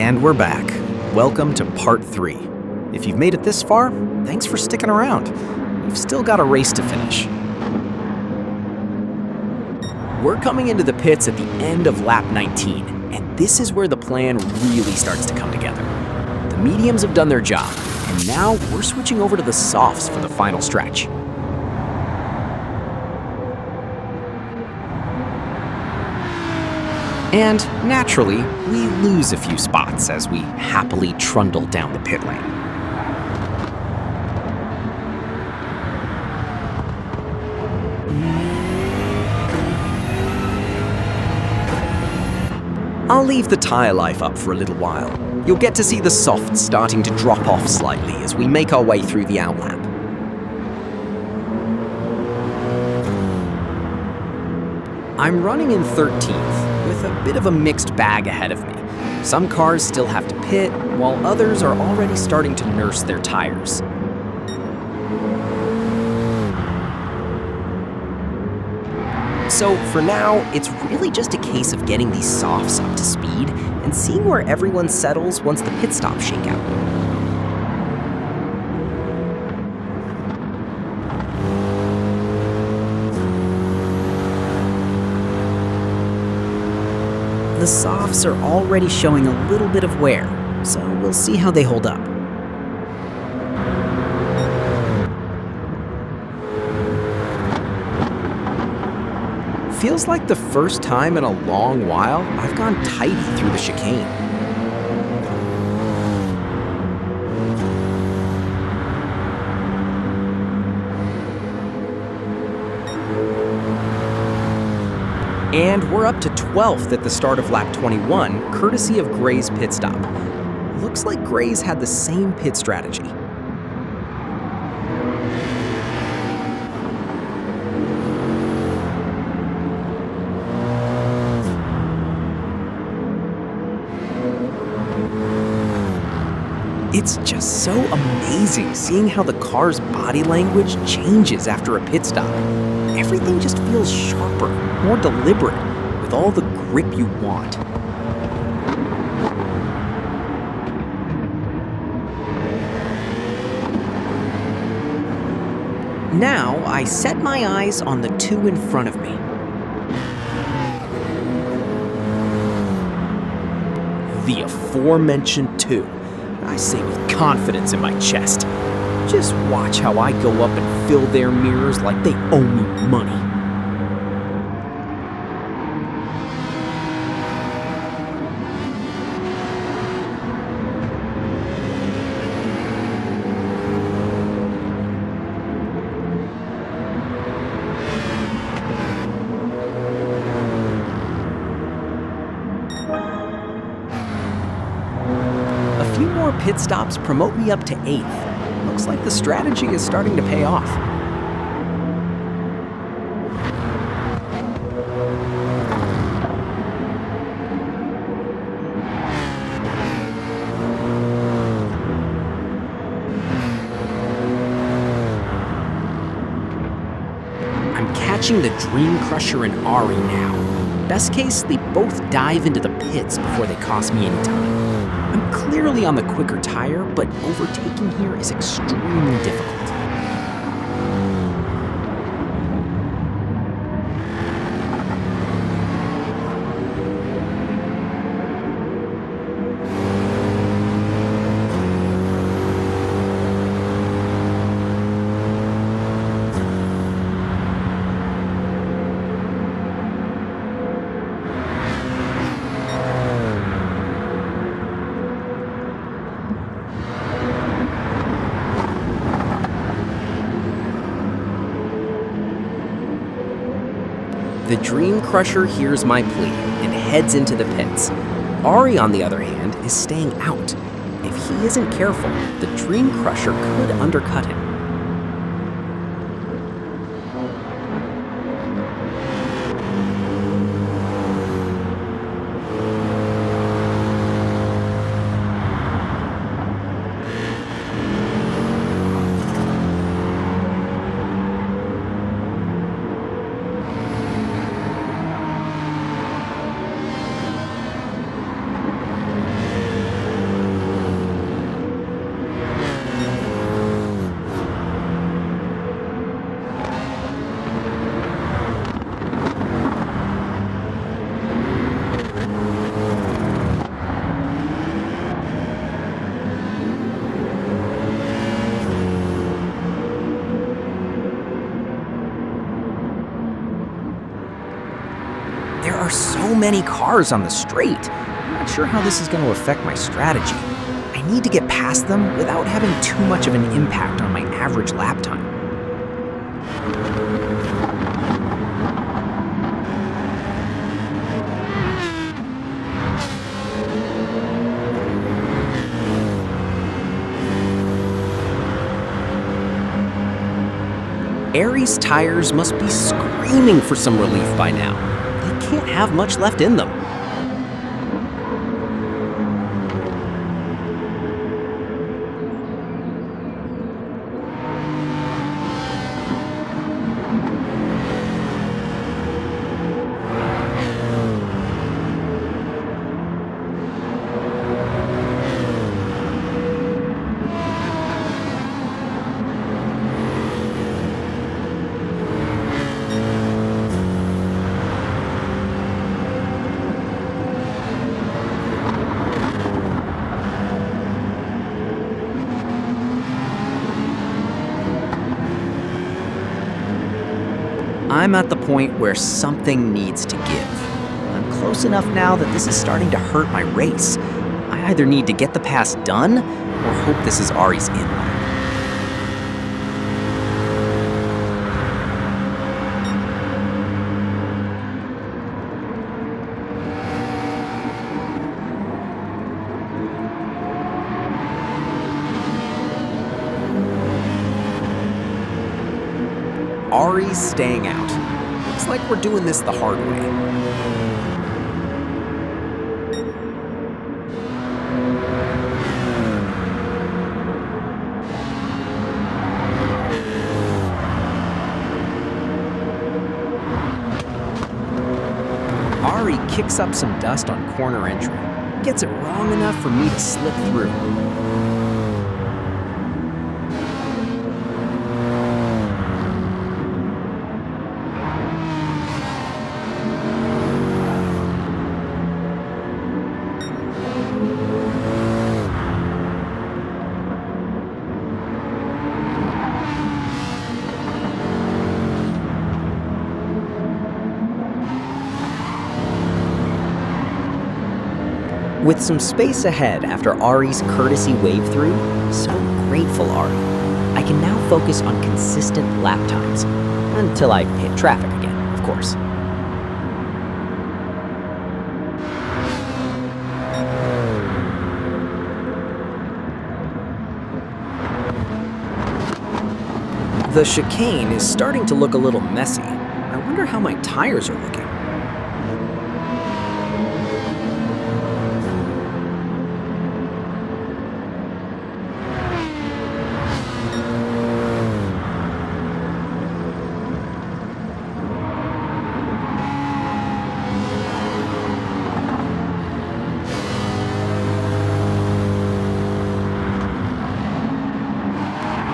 And we're back. Welcome to part 3. If you've made it this far, thanks for sticking around. We've still got a race to finish. We're coming into the pits at the end of lap 19, and this is where the plan really starts to come together. The mediums have done their job, and now we're switching over to the softs for the final stretch. And naturally, we lose a few spots as we happily trundle down the pit lane. I'll leave the tire life up for a little while. You'll get to see the softs starting to drop off slightly as we make our way through the outlap. I'm running in 13th, with a bit of a mixed bag ahead of me. Some cars still have to pit, while others are already starting to nurse their tires. So for now, it's really just a case of getting these softs up to speed and seeing where everyone settles once the pit stops shake out. The softs are already showing a little bit of wear, so we'll see how they hold up. Feels like the first time in a long while I've gone tighty through the chicane. And we're up to 12th at the start of lap 21, courtesy of Gray's pit stop. Looks like Gray's had the same pit strategy. It's just so amazing seeing how the car's body language changes after a pit stop. Everything just feels sharper, more deliberate, with all the grip you want. Now, I set my eyes on the two in front of me. The aforementioned two. I say with confidence in my chest. Just watch how I go up and fill their mirrors like they owe me money. A few more pit stops promote me up to 8th. Looks like the strategy is starting to pay off. I'm catching the Dream Crusher and Ari now. Best case, they both dive into the pits before they cost me any time. I'm clearly on the quicker tire, but overtaking here is extremely difficult. The Dream Crusher hears my plea and heads into the pits. Ari, on the other hand, is staying out. If he isn't careful, the Dream Crusher could undercut him. are so many cars on the straight. I'm not sure how this is going to affect my strategy. I need to get past them without having too much of an impact on my average lap time. Ari's tires must be screaming for some relief by now. They can't have much left in them. I'm at the point where something needs to give. I'm close enough now that this is starting to hurt my race. I either need to get the pass done or hope this is Ari's in lap. Ari's staying out. Looks like we're doing this the hard way. Ari kicks up some dust on corner entry. Gets it wrong enough for me to slip through. With some space ahead after Ari's courtesy wave-through, so grateful Ari. I can now focus on consistent lap times. Until I hit traffic again, of course. The chicane is starting to look a little messy. I wonder how my tires are looking.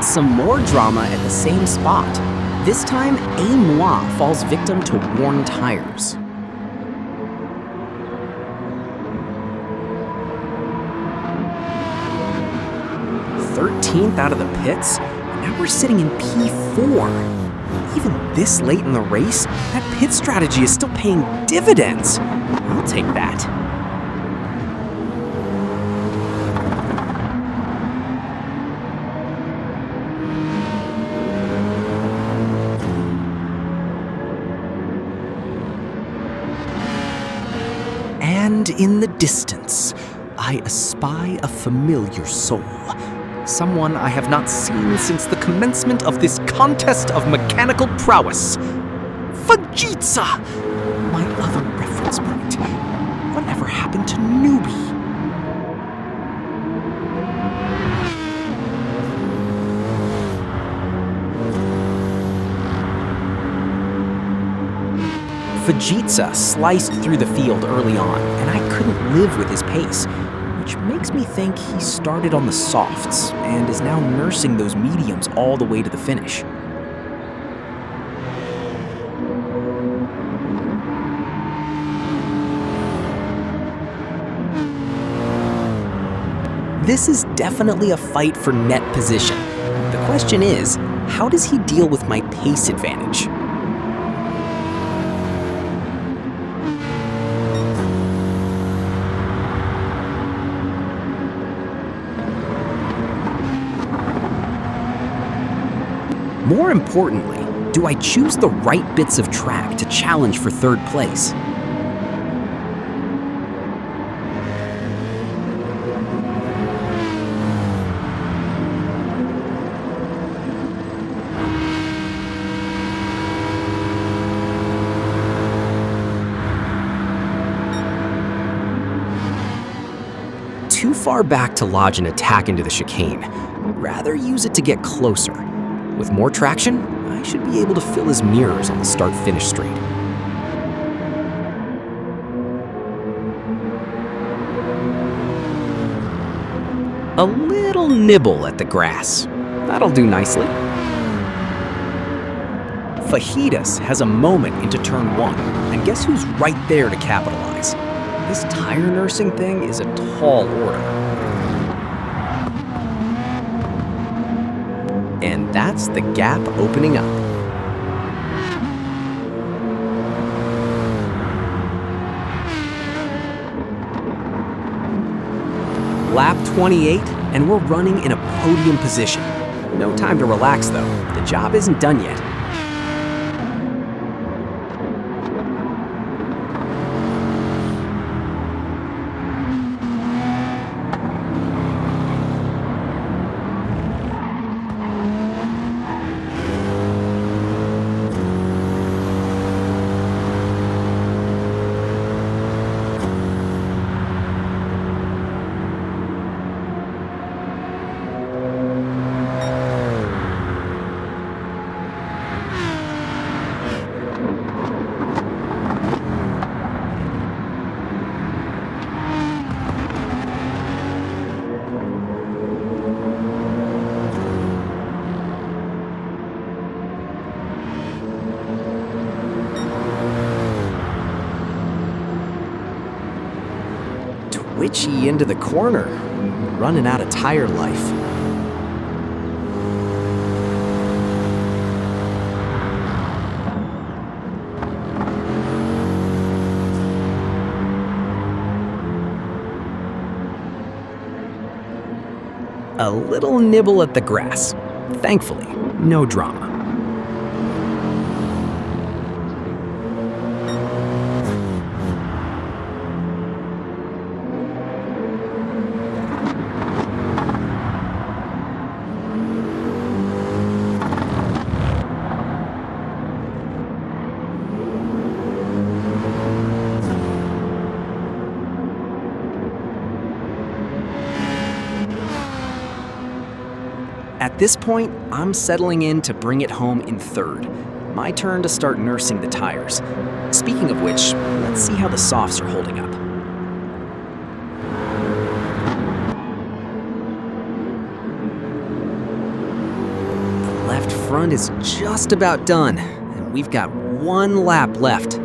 Some more drama at the same spot. This time, A-Moi falls victim to worn tires. "13th out of the pits? Now we're sitting in P4. Even this late in the race, that pit strategy is still paying dividends. I'll take that." And in the distance, I espy a familiar soul. Someone I have not seen since the commencement of this contest of mechanical prowess. Vegeta! My other reference point. Whatever happened to Newbie? Vegeta sliced through the field early on, and I couldn't live with his pace, which makes me think he started on the softs and is now nursing those mediums all the way to the finish. This is definitely a fight for net position. The question is, how does he deal with my pace advantage? More importantly, do I choose the right bits of track to challenge for third place? Too far back to lodge an attack into the chicane. Rather use it to get closer. With more traction, I should be able to fill his mirrors on the start-finish straight. A little nibble at the grass. That'll do nicely. Fajitas has a moment into turn 1, and guess who's right there to capitalize? This tire nursing thing is a tall order. And that's the gap opening up. Lap 28, and we're running in a podium position. No time to relax though. The job isn't done yet. Twitchy into the corner, running out of tire life. A little nibble at the grass. Thankfully, no drama. At this point, I'm settling in to bring it home in third. My turn to start nursing the tires. Speaking of which, let's see how the softs are holding up. The left front is just about done, and we've got one lap left.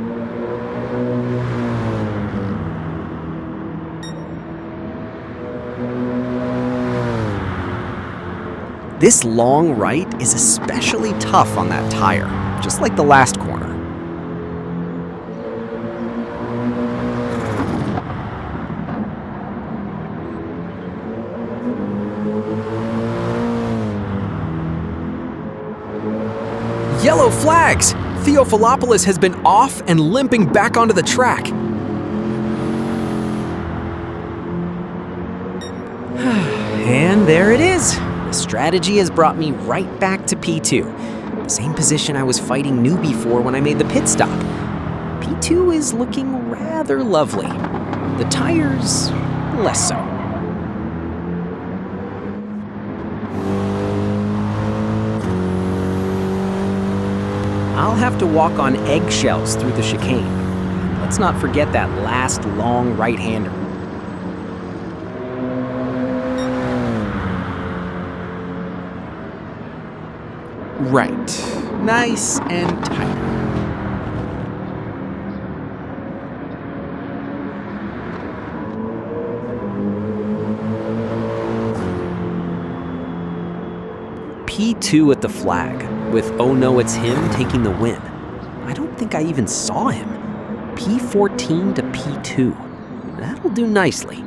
This long right is especially tough on that tire, just like the last corner. Yellow flags! Theophilopoulos has been off and limping back onto the track. And there it is. The strategy has brought me right back to P2, the same position I was fighting newbie for when I made the pit stop. P2 is looking rather lovely. The tires, less so. I'll have to walk on eggshells through the chicane. Let's not forget that last long right-hander. Right. Nice and tight. P2 at the flag, with Oh No It's Him taking the win. I don't think I even saw him. P14 to P2. That'll do nicely.